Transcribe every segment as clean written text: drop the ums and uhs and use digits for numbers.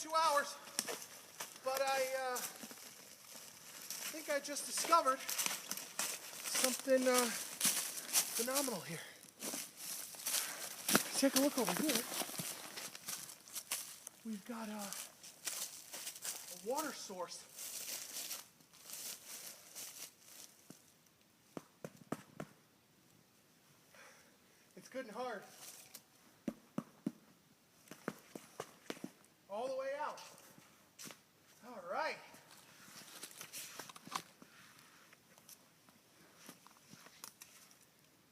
2 hours, but I think I just discovered something phenomenal here. Let's take a look over here. We've got a water source. It's good and hard. All the way out. All right.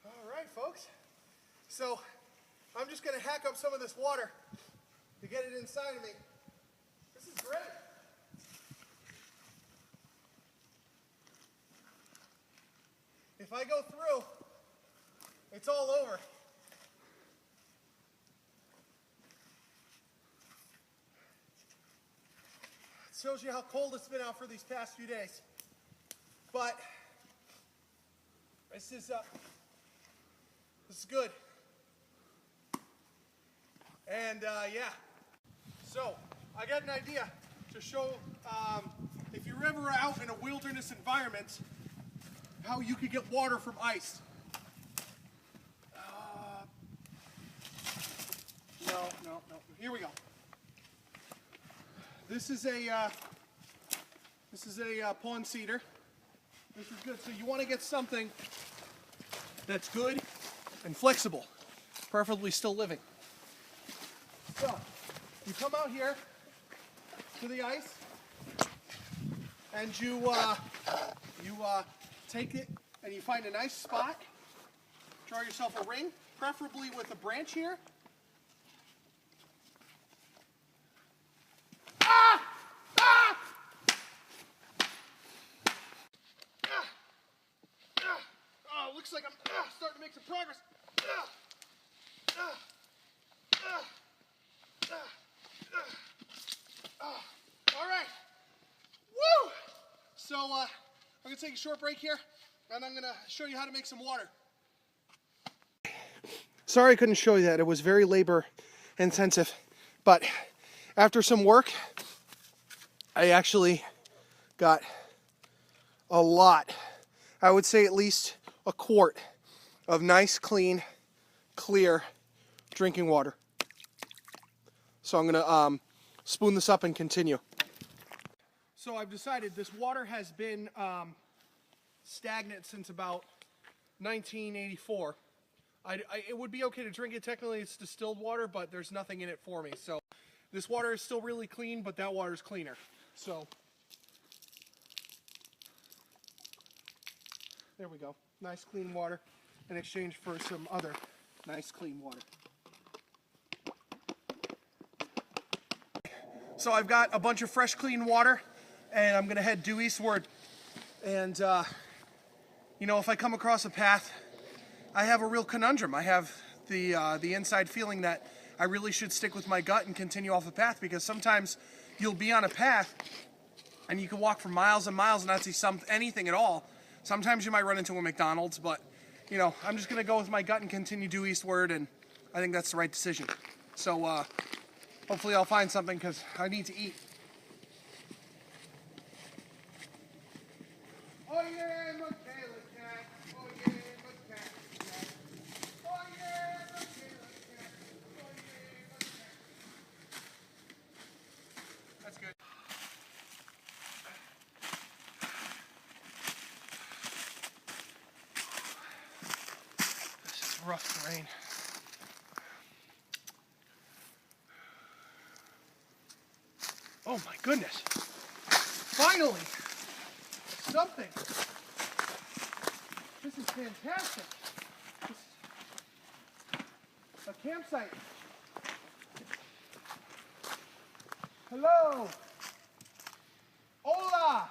All right, folks. So I'm just going to hack up some of this water to get it inside of me. This is great. If I go through, it's all over. It shows you how cold it's been out for these past few days. But this is good. And yeah, so I got an idea to show if you're ever out in a wilderness environment, how you could get water from ice. No. Here we go. This is a pond cedar. This is good. So you want to get something that's good and flexible, preferably still living. So you come out here to the ice, and you take it and you find a nice spot. Draw yourself a ring, preferably with a branch here. Oh, looks like I'm starting to make some progress. All right. Woo! So I'm going to take a short break here, and I'm going to show you how to make some water. Sorry I couldn't show you that. It was very labor intensive. But after some work, I actually got a lot. I would say at least a quart of nice, clean, clear drinking water. So I'm going to spoon this up and continue. So I've decided this water has been stagnant since about 1984. It would be okay to drink it. Technically it's distilled water, but there's nothing in it for me. So this water is still really clean, but that water is cleaner. So there we go. Nice clean water in exchange for some other nice clean water. So I've got a bunch of fresh clean water, and I'm going to head due eastward. And you know, if I come across a path, I have a real conundrum. I have the inside feeling that I really should stick with my gut and continue off the path, because sometimes you'll be on a path and you can walk for miles and miles and not see anything at all. Sometimes you might run into a McDonald's, but you know, I'm just gonna go with my gut and continue due eastward, and I think that's the right decision. So hopefully I'll find something, because I need to eat. Oh yeah, look, hey, look, cat. Oh yeah, look, cat. Oh yeah, look, hey, look, cat. Oh yeah, look, cat. That's good. This is rough terrain. Oh my goodness. Finally! Something. This is fantastic. This is a campsite. Hello. Hola.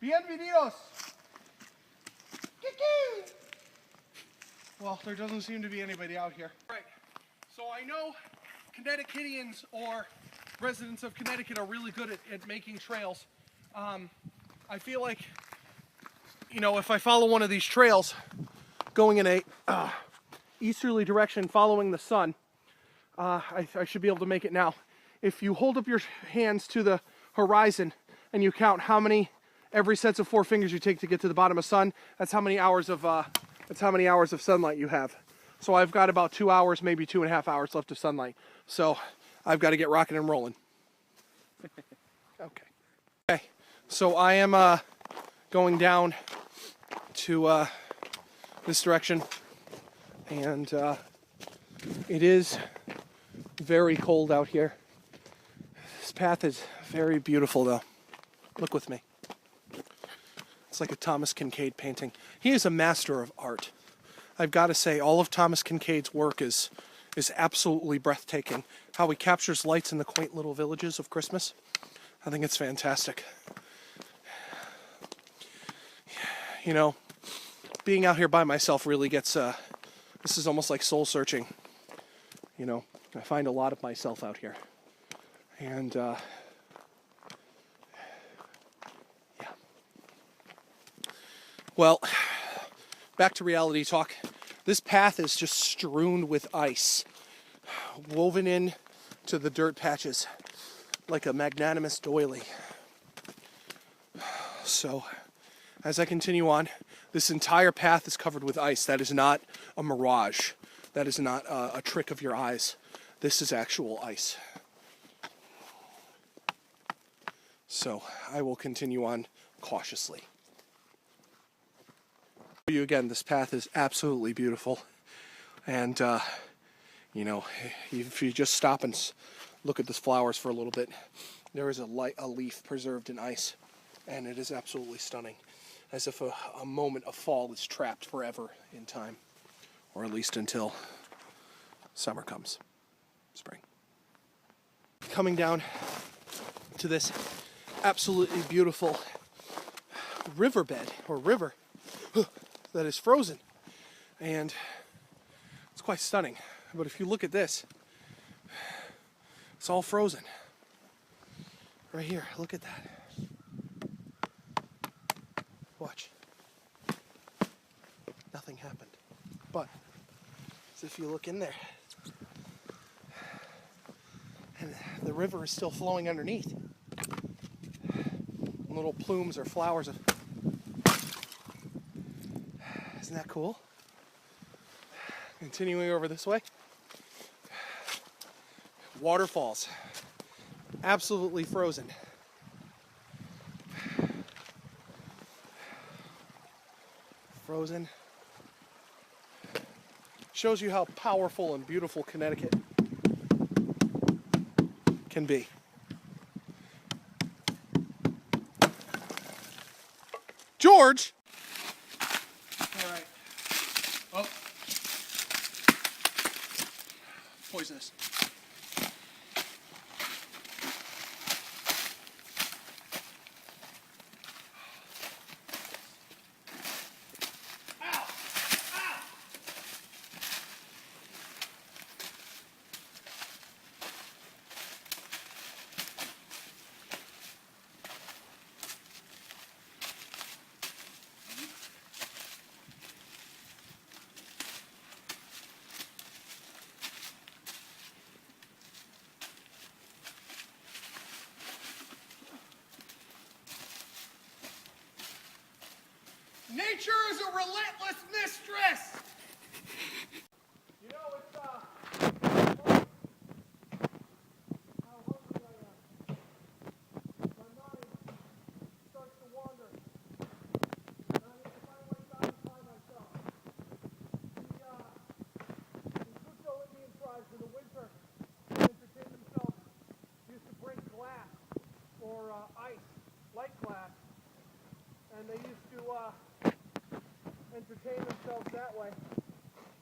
Bienvenidos. Kiki. Well, there doesn't seem to be anybody out here. Right. So I know Connecticutians or residents of Connecticut are really good at making trails. I feel like, you know, if I follow one of these trails going in a easterly direction following the sun, I should be able to make it now. if you hold up your hands to the horizon and you count how many every sets of 4 fingers you take to get to the bottom of sun, that's how many hours of sunlight you have. So I've got about 2 hours, maybe 2.5 hours left of sunlight. So I've got to get rocking and rolling. Okay. So I am going down to this direction, and it is very cold out here. This path is very beautiful, though. Look with me. It's like a Thomas Kinkade painting. He is a master of art. I've got to say, all of Thomas Kinkade's work is absolutely breathtaking. How he captures lights in the quaint little villages of Christmas. I think it's fantastic. You know, being out here by myself really gets, this is almost like soul searching. You know, I find a lot of myself out here. And, yeah. Well, back to reality talk. This path is just strewn with ice, woven in to the dirt patches like a magnanimous doily. So, as I continue on, this entire path is covered with ice. That is not a mirage. That is not a trick of your eyes. This is actual ice. So, I will continue on cautiously. For you again, this path is absolutely beautiful. And, you know, if you just stop and look at the flowers for a little bit, there is a leaf preserved in ice. And it is absolutely stunning. As if a moment of fall is trapped forever in time. Or at least until summer comes. Spring. Coming down to this absolutely beautiful riverbed, or river, that is frozen. And it's quite stunning. But if you look at this, it's all frozen. Right here, look at that. Watch. Nothing happened. But as if you look in there, and the river is still flowing underneath. Little plumes or flowers of. Isn't that cool? Continuing over this way. Waterfalls. Absolutely frozen. Frozen. Shows you how powerful and beautiful Connecticut can be. George! All right. Oh. Poisonous. Nature is a relentless mistress! You know, it's, how hungry I am. My mind starts to wander. And I need to find ways to occupy myself. The Cusco Indian tribes in the winter, to entertain themselves, used to break glass, or ice, light glass, and they used to, entertain themselves that way.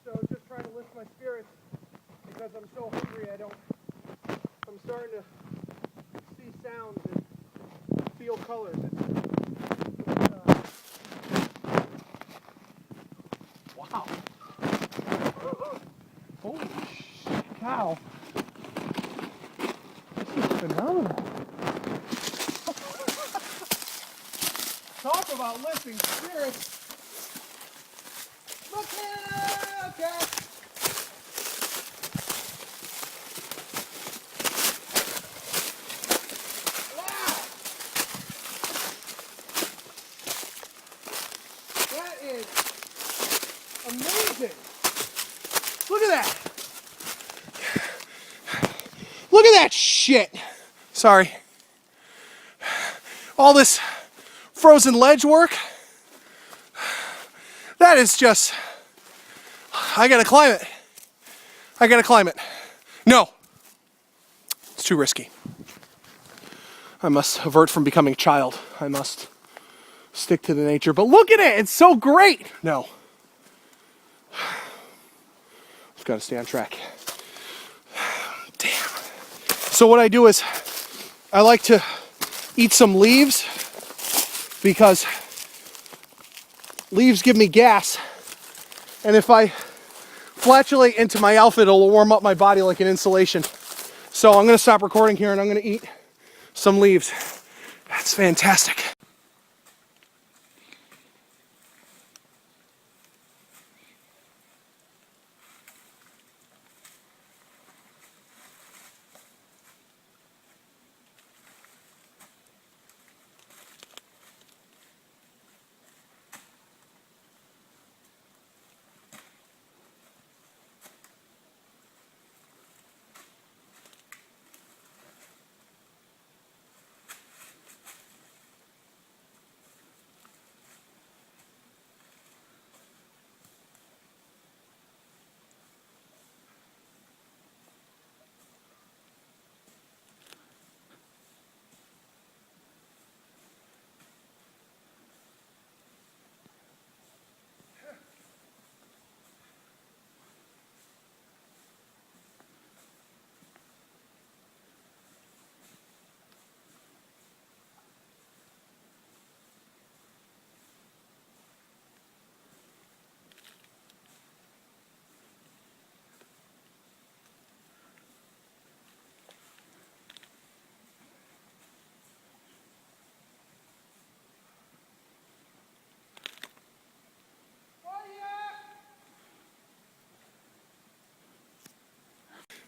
So just trying to lift my spirits because I'm so hungry I'm starting to see sounds and feel colors. Wow. Holy cow. This is phenomenal. Talk about lifting spirits. Okay. amazing. Look at that. Look at that shit. Sorry. All this frozen ledge work. That is just, I gotta climb it. I gotta climb it. No. It's too risky. I must avert from becoming a child. I must stick to the nature. But look at it. It's so great. No. I've got to stay on track. Damn. So what I do is I like to eat some leaves because leaves give me gas. And if I flatulate into my outfit, it'll warm up my body like an insulation. So I'm going to stop recording here and I'm going to eat some leaves. That's fantastic.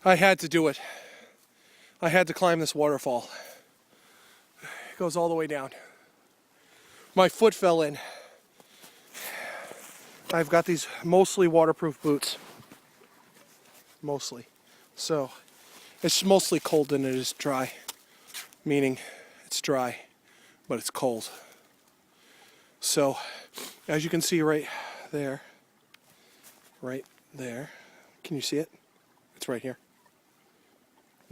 I had to do it. I had to climb this waterfall. It goes all the way down. My foot fell in. I've got these mostly waterproof boots. Mostly. So it's mostly cold than it is dry. Meaning it's dry, but it's cold. So as you can see right there. Can you see it? It's right here.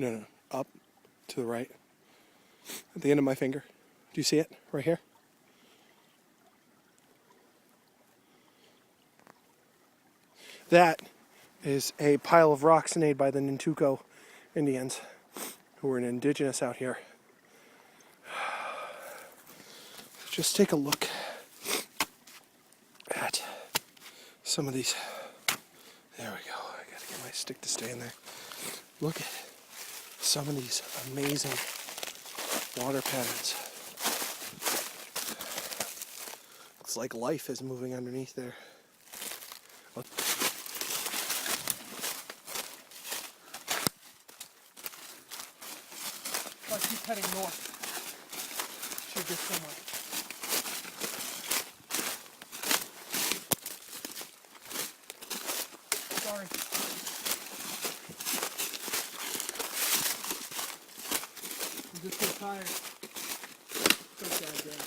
No, up to the right. At the end of my finger. Do you see it? Right here? That is a pile of rocks made by the Nantuko Indians, who were indigenous out here. Just take a look at some of these. There we go. I gotta get my stick to stay in there. Look at some of these amazing water patterns. It's like life is moving underneath there. If I keep heading north, should get somewhere. Sorry. I'm just so tired. So goddamn.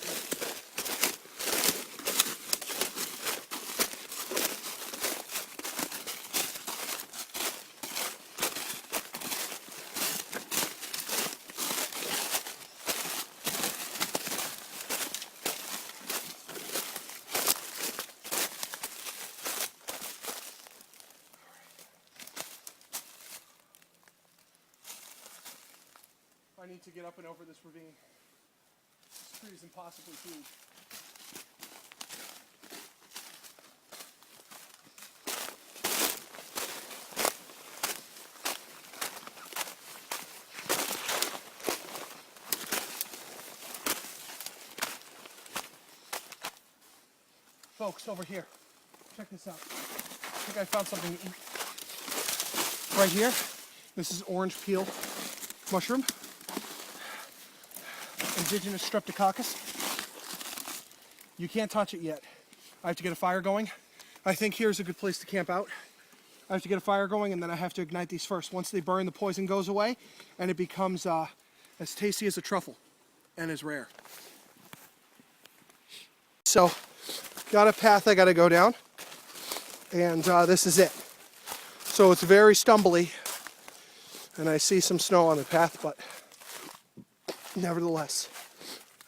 I need to get up and over this ravine. This tree is impossibly huge. Folks, over here. Check this out. I think I found something to eat. Right here. This is orange peel mushroom. Indigenous streptococcus. You can't touch it yet. I have to get a fire going. I think here's a good place to camp out. I have to get a fire going, and then I have to ignite these first. Once they burn, the poison goes away, and it becomes as tasty as a truffle, and as rare. So, got a path I gotta go down, and this is it. So it's very stumbly, and I see some snow on the path, but nevertheless,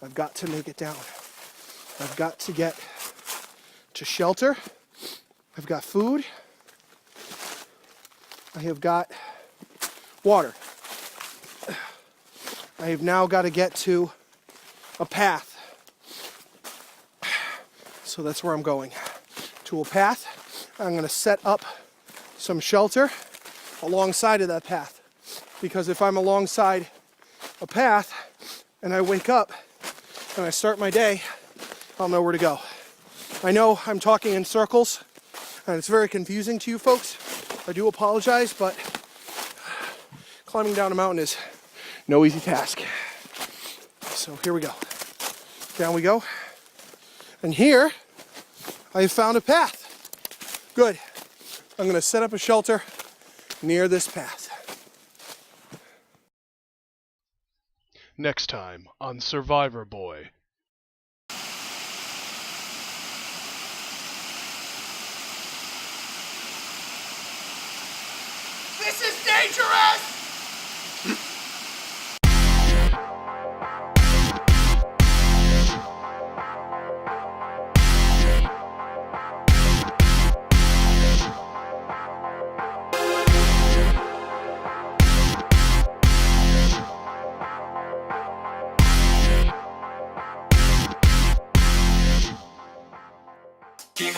I've got to make it down. I've got to get to shelter. I've got food. I have got water. I have now got to get to a path. So that's where I'm going. To a path. I'm going to set up some shelter alongside of that path. Because if I'm alongside a path and I wake up and I start my day, I'll know where to go. I know I'm talking in circles and it's very confusing to you folks. I do apologize, but climbing down a mountain is no easy task. So here we go. Down we go. And here, I have found a path. Good. I'm going to set up a shelter near this path. Next time on Survivor Boy. This is dangerous! Keep